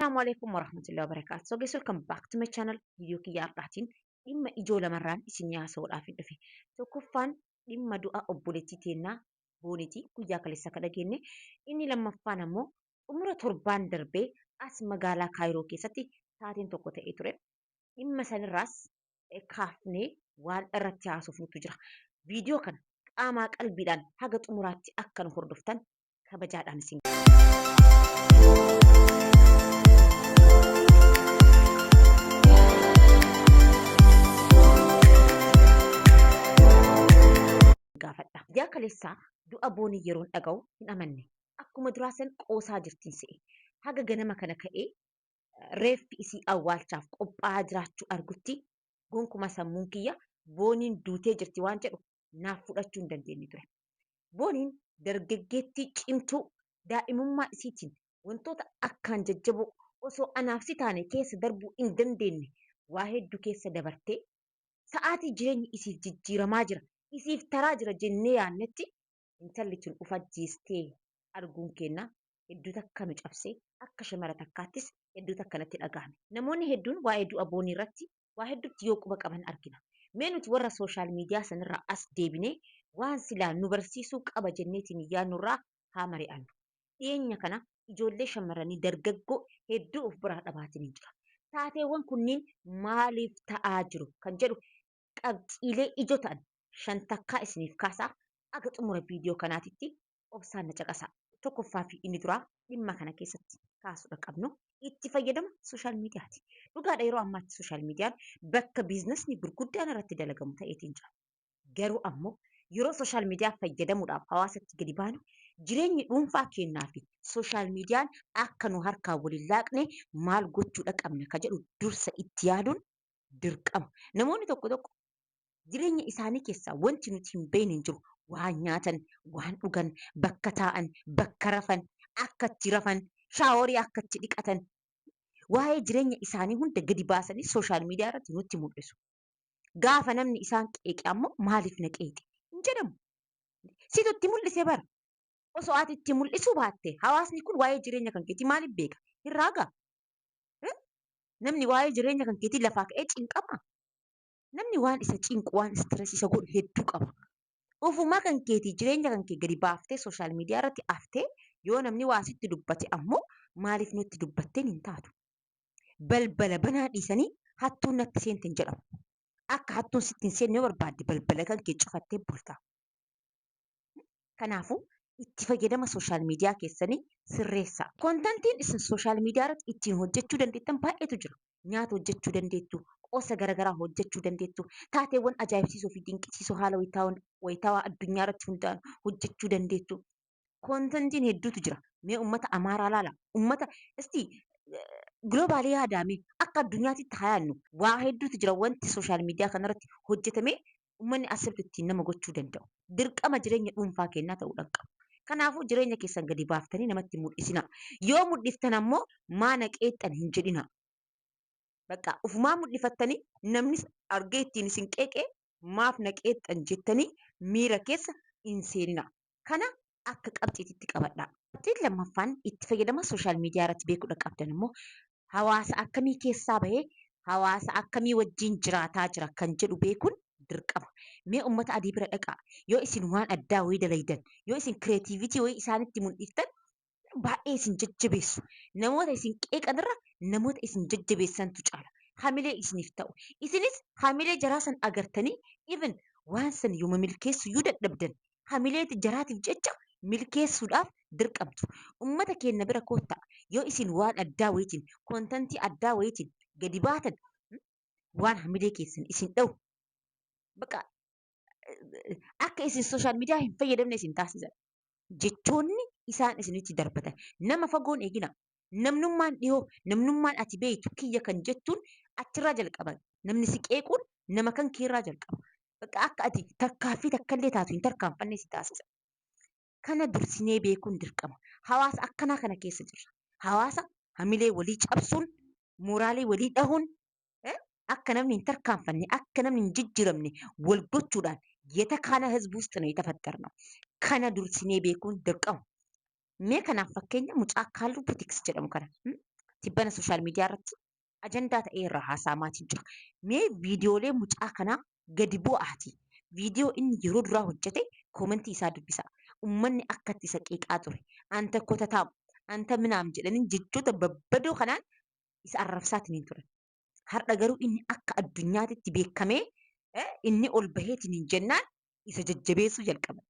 السلام عليكم ورحمة الله وبركاته. So guys, welcome back to my channel. Video kiyya har'aatiin dhimma ijoo lamarraan isin haasa'uudhaaf dhufe. Tokkoffaan dhimma du'a obboleettii teennaa boonitii guyyaa kaleessa kan dhageenye. Inni lammaffaan ammoo umura torbaan darbee as magaalaa Kaayiroo keessatti taateen tokko ta'ee ture. Dhimma sanirraas kaafnee waan irratti haasofnutu jira. Viidiyoo kana qaamaa qalbiidhaan haga xumuraatti akka nu hordoftan kabajaadhaan isin gaafadha. Guyyaa kaleessaa du'a boonii yeroon dhaga'u hin amanne. Akkuma duraa san qoosaa jirtiin se'e. Haga ganama kana ka'ee reeffi isii awwaalchaaf qophaa'aa jiraachuu argutti gonkuma sammuun kiyya booniin duutee jirti waan jedhu naaf fudhachuu hin dandeenye ture. Booniin dargaggeettii cimtuu daa'imummaa isiitiin wantoota akkaan jajjaboo osoo anaaf si taane keessa darbuu hin dandeenye waa hedduu keessa dabartee sa'aatii jireenyi isiif jijjiiramaa jira. Isiif taraa jira jennee yaannetti intalli tun ufajjiistee arguun keenna hedduu takka nu cabsee akka shamara takkaattis hedduu takka natti dhagahame. Namoonni hedduun waa'ee du'a boonii irratti waa hedduutti yoo quba qaban argina. Mee nuti warra sooshaal miidiyaa sanirraa as deebinee waan silaa nu barsiisuu qaba jenneetiin yaannurraa haa mari'annu. Dhiyeenya kana ijoollee shamarranii dargaggoo hedduu of biraa dhabaatiin hin jira. Taateewwan kunniin maaliif ta'aa jiru kan jedhu qabxiilee ijoo ta'an shan takkaa isiniif kaasaa aga xumura viidiyoo kanaatitti obsaan na caqasaa. Tokkoffaa fi inni duraa dhimma kana keessatti kaasuudha qabnu itti fayyadama sooshaal miidiyaati. Dhugaadha yeroo ammaatti sooshaal miidiyaan bakka biizinasni gurguddaan irratti dalagamu ta'eetiin jira. Garuu ammoo yeroo sooshaal miidiyaa fayyadamuudhaaf hawaasatti gadi baanu jireenyi dhuunfaa kennaa fi sooshaal miidiyaan akka nu harkaa waliin laaqne maal gochuudha qabna ka jedhu dursa itti yaaduun dirqama. Namoonni tokko tokko jireenya isaanii keessaa wanti nuti hin beekne hin jiru. Waan nyaatan, waan dhugan, bakka taa'an, bakka rafan, akka itti rafan, shaaworii akka itti dhiqatan. Waa'ee jireenya isaanii hunda gadi baasanii sooshaal miidiyaa irratti nutti mul'isu. Gaafa namni isaan qeeqe ammoo maaliif na qeeqe hin jedhamu. Situ itti mul'isee bara. Osoo ati itti mul'isuu baatte hawaasni kun waa'ee jireenya kan keetii maaliif beeka? Hin raagaa? Namni waa'ee jireenya kan keetii lafaa ka'ee cinqama. Namni waan isa cinqu waan istirees isa godhu hedduu qaba. Ufumaa kan keetii jireenya kan kee gadi baaftee sooshaal miidiyaa irratti aftee yoo namni waa sitti dubbate ammoo maaliif nutti dubbatteen hin taatu? Balbala banaa dhiisanii hattuun natti seente hin jedhamu. Akka hattuun sitti hin seenne yoo barbaadde balbala kan kee cufattee bulta. Kanaafuu itti fayyadama sooshaal miidiyaa keessanii sirreessaa. Koontantiin isin sooshaal miidiyaa irratti ittiin hojjechuu dandeettan baay'eetu jira. Nyaata hojjechuu dandeettu, qosa garaagaraa hojjechuu dandeettu, taateewwan ajaa'ibsiisoo fi dinqisiisoo haala wayitaawaa addunyaa irratti hundaa'an hojjechuu dandeettu. Koontantiin hedduutu jira. Mee uummata Amaaraa laala. Uummata isti giloobaalii yaadaame akka addunyaatitti haa yaadnu. Waa hedduutu jira wanti sooshaal miidiyaa kanarratti hojjetamee uummanni asirratti ittiin nama gochuu danda'u. Dirqama jireenya dhuunfaa kennaa ta'uudhaan qaba. Kanaafuu jireenya keessan gadi baaftanii namatti mul'isina. Yoo mul'iftan ammoo maana qeexxan hin jedhina. Bakka ufumaa mul'ifattanii namnis argee ittiin isin qeeqee maaf na qeexxan jettanii miira keessa hin seenina. Kana akka qabxiititti qabadhaa. Qabxiin lammaffaan itti fayyadama sooshaal miidiyaa irratti beekuudha qabdan immoo hawaasa akkamii keessaa bahee hawaasa akkamii wajjin jiraataa jira kan jedhu beekuun dirqama. Mee uummata adii bira dhaqaa. Yoo isin waan addaa wayii dalaydan, yoo isin kireetiivitii wayii isaanitti mul'iftan baay'ee isin jajjabeessu. Namoota isin qeeqanirra namoota isin jajjabeessantu caala. Hamilee isiniif ta'u. Isinis hamilee jaraa san agartanii even waan san yooma milkeessu yoo dadhabdan hamilee jaraatiif jecha milkeessuudhaaf dirqamtu. Uummata keenya bira koottaa yoo isin waan addaa wayiitiin koontantii addaa wayiitiin gadi baatan waan hamilee keessan isin dha'u. Bakka akka isin sooshaal miidiyaa hin fayyadamne isin taasisan. Jechoonni isaan isinitti darbatan nama fagoon eegina. Namnummaan dhihoo, namnummaan ati beektu kiyya kan jettuun achirraa jalqaba. Namni si qeequun nama kan keerraa jalqaba. Bakka akka ati tarkaaffii takkallee taatu hin tarkaanfanne si taasisa. Kana dursinee beekuun dirqama. Hawaasa akkanaa kana keessa jirra. Hawaasa hamilee walii cabsuun, mooraalee walii dhahuun, akka namni hin tarkaanfanne, akka namni hin jijjiiramne wal gochuudhaan የተካነ ህዝብ ውስጥ ነው የተፈጠርነው። ከነ ዱርሲኔ ቤኩን ድርቀው ሜ ከናፍ fakkeenya mucaa kaalluu butiks jedhamu kana tibbana sooshaal miidiyaa irratti ajandaa ta'ee irraa haasa'amaatiin jira. Mee viidiyoolee mucaa kanaa gadi bu'aati. Viidiyoo inni yeroo duraa hojjete koomentii isaa dubbisa. Uummanni akka itti isa qeeqaa ture. Anta kotataamu, anta minaam jedhanii jechoota babbadoo kanaan isa arrabsaatiin hin turan. Har'a garuu inni akka addunyaatitti beekamee inni ol baheetiin hin jennaan isa jajjabeessuu jalqaban.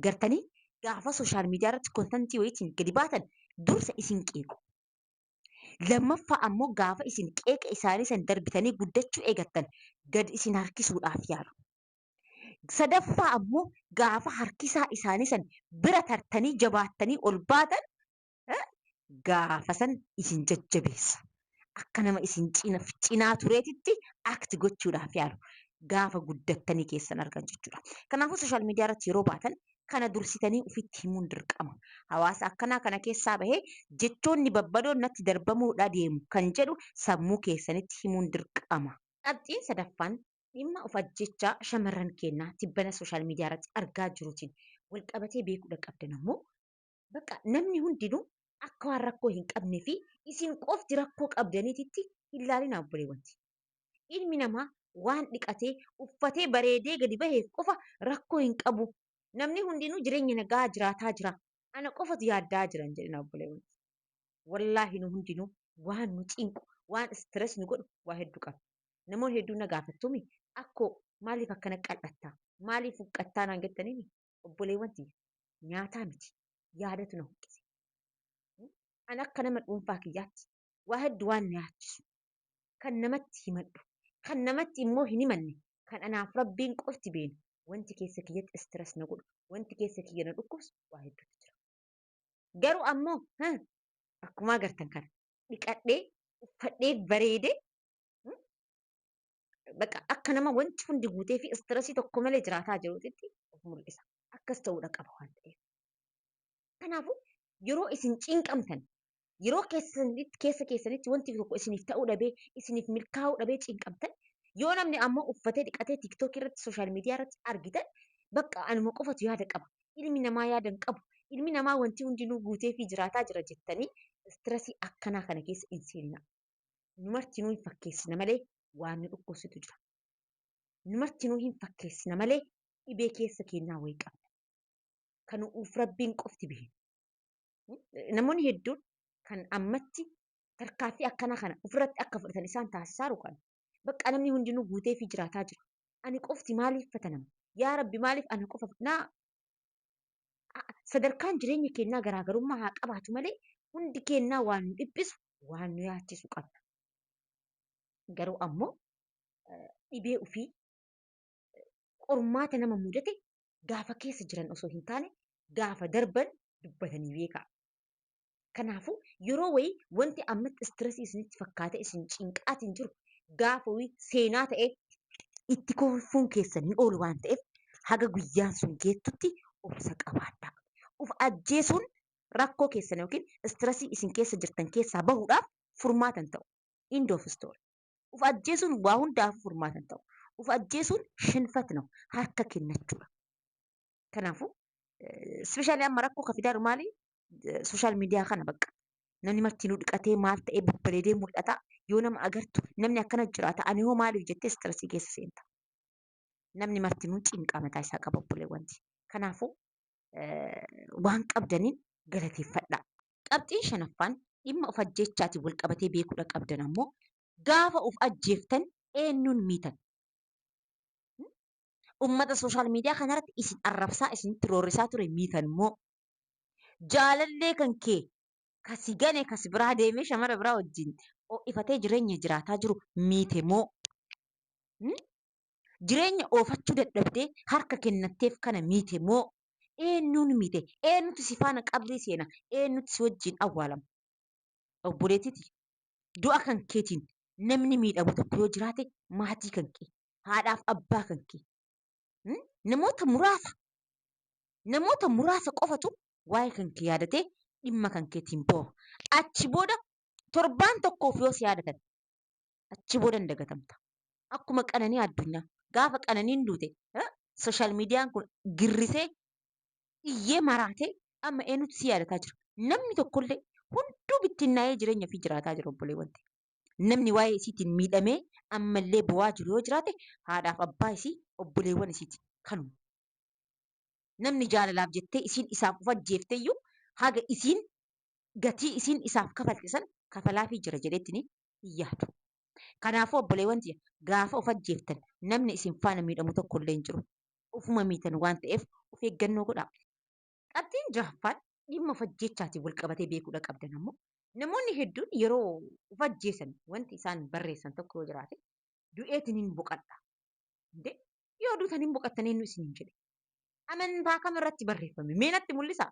Gartanii gaafa sooshaal miidiyaa irratti kontentii wayiitiin gadi baatan dursa isin qeequ. Lammaffaa ammoo gaafa isin qeeqa isaanii san darbitanii guddachuu eegattan gad isin harkisuudhaaf yaalu. Sadaffaa ammoo gaafa harkisaa isaanii san bira tartanii jabaattanii ol baatan gaafa san isin jajjabeessa. Akka nama isin cinaa tureetitti akti gochuudhaaf yaalu. Gaafa guddattanii keessan argan jechuudha. Kanaafuu sooshaal miidiyaa irratti yeroo baatan kana dursitanii ofitti himuun dirqama. Hawaasa akkanaa kana keessaa bahee jechoonni babbadoon natti darbamuudha deemu kan jedhu sammuu keessanitti himuun dirqama. Qabxiin sadaffaan dhimma of ajjechaa shamarran keenyaa tibbana sooshaal miidiyaa irratti argaa jiruutiin wal qabatee beekuudha qabdan ammoo bakka namni hundinuu akka waan rakkoo hin qabnee fi isin qofti rakkoo qabdaniititti hin ilaalina obboleewwanti. Ilmi namaa waan dhiqatee uffatee bareedee gadi baheef qofa rakkoo hin qabu. Namni hundinuu jireenya nagaa jiraataa jira. Ana qofatu yaaddaa jiran jedhina obboleewwanti. Wallaahi nu hundinuu waan nu cinqu, waan istirees nu godhu waa hedduu qaba. Namoonni hedduun na gaafattuumi akkoo maaliif akkana qal'attaa? Maaliif huqqattaa naan jettaniimi? Obboleewwanti nyaataa miti. Yaadatu na huqqise. Ani akka nama dhuunfaa kiyyaatti waa hedduu waan na yaachisu. Kan namatti himadhu. Kan namatti immoo hin himanne. Kan anaaf rabbiin qofti beenu. Wanti keessa kiyyatti istirees na godhu. Wanti keessa kiyya na dhukkubsu waa hedduutu jira. Garuu ammoo akkuma agartan kana dhiqadhee uffadhee bareedee bakka akka nama wanti hundi guutee fi istireesii tokko malee jiraataa jiruutitti of mul'isa. Akkas ta'uudha qaba waan ta'eef. Kanaafuu yeroo isin cinqamtan yeroo keessa keessanitti wanti tokko isiniif ta'uu dhabee isiniif milkaa'uu dhabee cinqamtan yoo namni ammoo uffatee dhiqatee tiiktookii irratti sooshaal miidiyaa irratti argitan bakka anuma qofatu yaada qaba. Ilmi namaa yaada hin qabu. Ilmi namaa wanti hundinuu guutee fi jiraataa jira jettanii istireesii akkanaa kana keessa hin seenina. Numartinuu hin fakkeessina malee waan nu dhukkubsitu jira. Numartinuu hin fakkeessina malee dhibee keessa keenyaa wayii qabna. Kan nuuf rabbiin qofti beenu. Namoonni hedduun kan ammatti tarkaaffii akkanaa kana ofirratti akka fudhatan isaan taasisaa jiru kana. Bakka namni hundinuu guutee fi jiraataa jira. Ani qofti maaliif fatanama? Yaa Rabbi maaliif ana qofa sadarkaan jireenya keenyaa garaagarummaa haa qabaatu malee hundi keenyaa waan nu dhiphisu waan nu yaachisu qabna. Garuu ammoo dhibee ofii qormaata nama mudate gaafa keessa jiran osoo hin taane gaafa darban dubbatanii beekaa. Kanaafuu yeroo wayii wanti ammatti istireesii isinitti fakkaate isin cinqaatiin jiru gaafa wayii seenaa ta'ee itti kolfuun keessan ni oolu waan ta'eef haga guyyaan sun geettutti obsa qabaadhaa. Uf ajjeesuun rakkoo keessan yookiin istireesii isin keessa jirtan keessaa bahuudhaaf furmaatan ta'u. End of story. Uf ajjeesuun waa hundaaf furmaatan ta'u. Uf ajjeesuun shinfatna harka kennachuudha. Kanaafuu ispeeshaalii amma rakkoo ka fidaa maali? Sooshaal miidiyaa kana bakka namni martinuu dhiqatee maal ta'ee babbareedee mul'ata. Yoo nama agartu namni akkana jiraata ani hoo maaliif jettee istireesii keessa seenta. Namni martinuu cinqaa mataa isaa qaba obboleewwanti. Kanaafuu waan qabdaniin galateeffadhaa. Qabxiin shanaffaan dhimma of ajjeechaatiin wal qabatee beekuudha qabdan ammoo gaafa of ajjeeftan eenyuun miitan. Uummata sooshaal miidiyaa kanarratti isin arrabsaa isinitti roorrisaa ture miitan moo jaalallee kan kee kasi gane kasi biraa deemee shamara biraa wajjin ifatee jireenya jiraataa jiru miite moo jireenya oofachuu dadhabdee harka kennatteef kana miite moo eenyuun miite eenyutu si faana qabdee seena eenyutu si wajjin awwaalama obboleetiti du'a kan keetiin namni miidhamu tokko yoo jiraate maatii kan kee haadhaaf abbaa kan kee namoota muraasa qofatu waa'ee kan kee yaadatee dhimma kan keetiin boo'a. Achi booda torbaan tokkoof yoo si yaadatan achi booda hin dagatamta. Akkuma qananii addunyaa gaafa qananiin duute sooshaal miidiyaan kun girrisee iyyee maraatee amma eenyutu si yaadataa jira. Namni tokkollee hunduu bittinnaa'ee jireenya ofii jiraataa jira obboleewwan. Namni waa'ee isiitiin miidhamee ammallee bu'aa jiru yoo jiraate haadhaaf abbaa isii obboleewwan isiiti kanuma. Namni jaalalaaf jettee isiin isaaf of ajjeefteyyuu haga isiin gatii isiin isaaf kafalte san kafalaafii jira jedheettini hin yaadu. Kanaafuu obboleewwan gaafa of ajjeeftan namni isin faana miidhamu tokko illee hin jiru. Ufuma miitan waan ta'eef of eeggannoo godhaa. Qabxiin jahaffaan dhimma of ajjeechaatiin wal qabatee beekuudha qabdan ammoo namoonni hedduun yeroo of ajjeesan wanti isaan barreessan tokko yoo jiraate du'eetiin hin boqadha. Yoo duutan hin boqattan eenyu isin hin jedhe. Amantaa kam irratti barreeffame? Mee natti mul'isaa?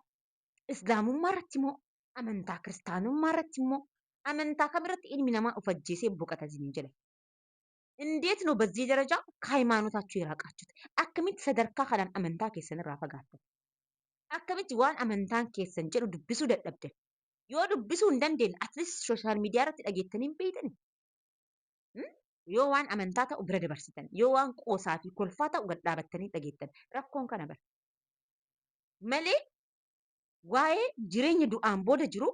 Islaamummaa irratti moo amantaa kiristaanummaa irratti immoo amantaa kamirratti ilmi namaa of ajjeesee boqata isin hin jedhe? እንዴት ነው በዚህ ደረጃ ከሃይማኖታችሁ የራቃችሁት? akkamitti sadarkaa kanaan amantaa keessan irraa fagaattan? Akkamitti waan amantaan keessan jedhu dubbisuu dadhabdan? Yoo dubbisuu hin dandeenye atleast sooshaal miidiyaa irratti dhageettanii hin beeytani? Yoo waan amantaa ta'u bira dabarsitan, yoo waan qoosaa fi kolfaa ta'u gad dhaabattanii dhageettan rakkoon kana bara. Malee waa'ee jireenya du'aan booda jiru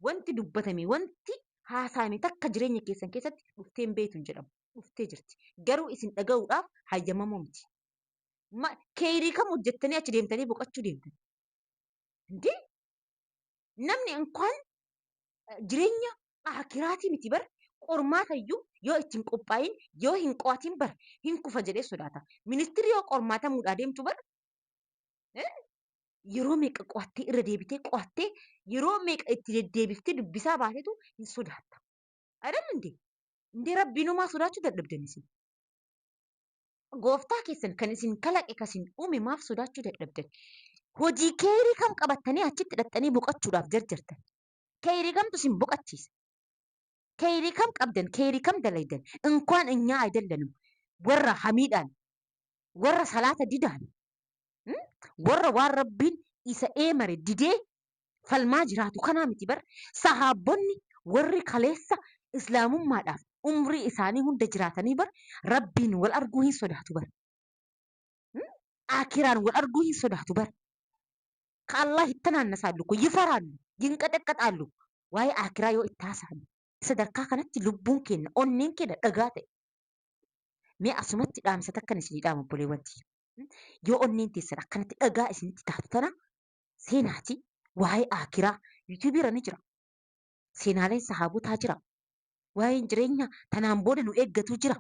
wanti dubbatame wanti haasa'ame takka jireenya keessan keessatti dhuftee hin beektu hin jedhamu. Dhuftee jirti. Garuu isin dhaga'uudhaaf hayyamamoo miti. Keerii kam hojjettanii achi deemtanii boqachuu deemtan? Indee namni inkaan jireenya akiraatii miti bara qormaatayyuu yoo ittiin qophaa'in yoo hin qo'atiin bara hin kufa jedhee sodaata. Ministirri yoo qormaatamuudhaa deemtu bara yeroo meeqa qo'attee irra deebitee qo'attee yeroo meeqa itti deddeebiftee dubbisaa baatetu hin sodaatta. Adamma indee rabbiinumaa sodaachuu dadhabdan isin. Gooftaa keessan kan isin kalaqe kan isin uume maaf sodaachuu dadhabdan? Hojii keerii kam qabattanii achitti hidhattanii boqachuudhaaf jarjartan? Keerii kamtu isin boqachiisa? Keerii kam qabdan? Keerii kam dalaydan? Inkwaan inyaa አይደለንም warra hamiidhaan warra salaata didaan warra waan rabbiin isa eemare didee falmaa jiraatu kanaa miti bara sahaabonni warri kaleessa islaamummaadhaaf umrii isaanii hunda jiraatanii bara rabbiin wal arguu hin sodaatu bara. Akiraan wal arguu hin sodaatu bara. ከአላህ ይተናነሳሉ እኮ ይፈራሉ፣ ይንቀጠቀጣሉ። ዋይ አኪራ yoo itti haasa'an sadarkaa kanatti lubbuun keenya onneen keenya dhagaa ta'e. Mee asumatti dhaamsa takkan isinii dhaama obboleewwanti. Yoo onneen teessan akkanatti dhagaa isinitti taatu tana seenaati waa'ee akiraa yuutuubii irra ni jira. Seenaaleen sahaabotaa jira. Waa'een jireenya tanaan booda nu eeggatu jira.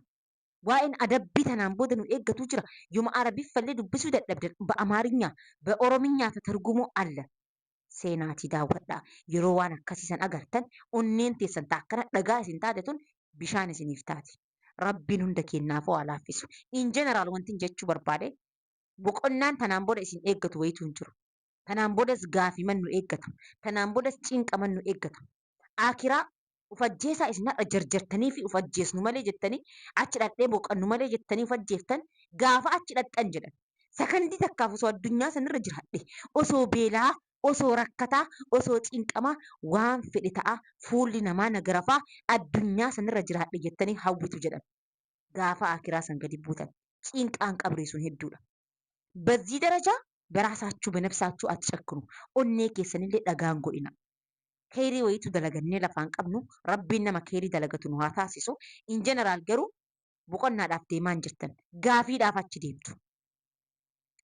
Waa'een adabbii tanaan booda nu eeggatu jira. Yooma arabiffallee dubbisuu dadhabdan በአማርኛ በኦሮምኛ ተተርጉሞ አለ። ሴናቲ daawwadhaa. Yeroo waan akkasiisan agartan onneen teessan akkana dhagaa isin taatetun bishaan isiniif taati. Rabbiin hunda kennaafuu haa laaffisu. In jeneraal wanti jechuu barbaade boqonnaan tanaan booda isin eeggatu wayitu hin jiru. Tanaan boodas gaafiman nu eeggata. Tanaan boodas cinqaman nu eeggata. Akiraa uf ajjeesaa isin har'a jarjartanii fi uf ajjeesnu malee jettanii achi dhadhee boqannu malee jettanii uf ajjeeftan gaafa achi dhadhan jedhan. Sakandii takkaaf osoo addunyaa sanirra jiraadhe osoo beelaa osoo rakkataa osoo cinqamaa waan fedhe ta'a fuulli namaa nagarafaa addunyaa sanirra jiraadhe jettanii hawwitu jedhan. Gaafa akiraa san gadi buutan cinqaan qabrii sun hedduudha. በዚህ ደረጃ በራሳችሁ በነፍሳችሁ አትጨክኑ። ኦኔ keessanillee dhagaan godhina. Keerii wayitu dalagannee lafaan qabnu rabbiin nama keerii dalagatu nu haa taasisu. In jeneraal garuu boqonnaadhaaf deemaa hin jirtan. Gaafiidhaaf achi deemtu.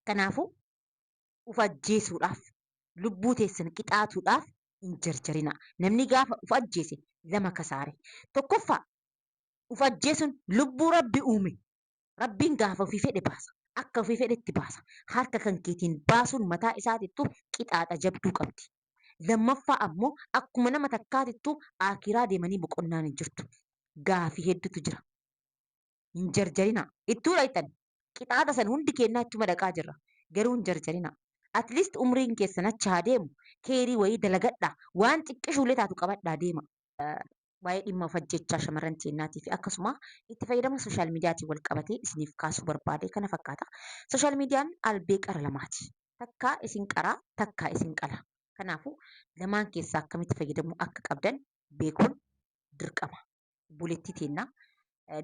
Kanaafuu uf ajjeesuudhaaf lubbuu teessan qixaatuudhaaf hin jarjarina. Namni gaafa uf ajjeese lama kasaare. Tokkoffaa uf ajjeesuun lubbuu rabbi uume. Rabbiin gaafa ofii fedhe baasa. Akka ofii fedhetti baasa. Harka kan keetiin baasuun mataa isaatittuu qixaaxa jabduu qabdi. Lammaffaa ammoo akkuma nama takkaatittuu akiraa deemanii boqonnaan hin jirtu. Gaafii hedduutu jira. Hin jarjarina. Ittuu dhaytan qixaaxa san hundi kennaa ittuma dhaqaa jirra. Garuu hin jarjarina. Atleast umriin keessan achi haa deemu. Keerii wayii dalagadhaa. Waan xiqqishuullee taatu qabadhaa deema. Waa'ee dhimma of ajjechaa shamarran teennaatii fi akkasuma itti fayyadama sooshaal miidiyaatiin wal qabatee isiniif kaasuu barbaade kana fakkaata. Sooshaal miidiyaan albee qara lamaati. Takkaa isin qaraa, takkaa isin qala. Kanaafuu lamaan keessaa akkamitti fayyadamuu akka qabdan beekuun dirqama. Bulettii teennaa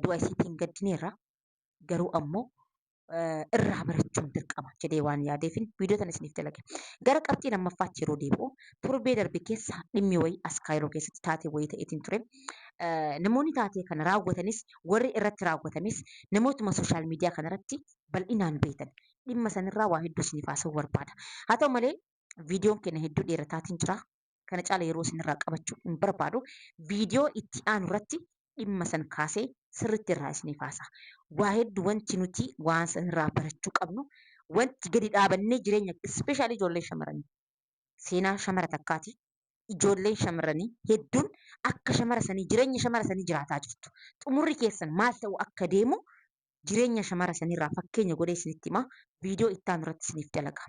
du'a isiitiin gaddineerra garuu ammoo irraa barachuun dirqama jedhee waan yaadeefin viidiyoo kana isiniif dalage. Gara qabxii lammaffaatti yeroo deebi'u torbee darbe keessa dhimmi wayii as Kaayiroo keessatti taatee wayii ta'eetiin ture. Namoonni taatee kana raawwatanis warri irratti raawwatanis namootuma sooshaal miidiyaa kanarratti bal'inaan beekan. Dhimma sanirraa waa hedduu isiniif haasa'uu barbaada. Haa ta'u malee viidiyoon keenya hedduu dheerataatiin jira. Kana caala yeroo isinirraa qabachuu hin barbaadu. Viidiyoo itti aanu irratti dhimma san kaasee sirriitti irraa isiniif haasa'a. Waa hedduu wanti nuti waan sanirraa barachuu qabnu wanti gadi dhaabannee jireenya ispeeshaalii ijoollee shamarranii seenaa shamara takkaati. Ijoolleen shamarranii hedduun akka shamara sanii jireenya shamara sanii jiraataa jirtu. Xumurri keessan maal ta'u akka deemu jireenya shamara sanirraa fakkeenya godhee isinitti hima. Viidiyoo itti aanu irratti isiniif dalaga.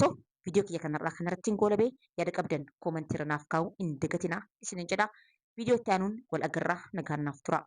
So viidiyoo kiyya kanarraa kanarratti hin goolabee yaada qabdan koomentii irra naaf kaa'uu hin dagatinaa isinin jedha. Viidiyoo itti aanuun wal agarraa nagaan naaf tura.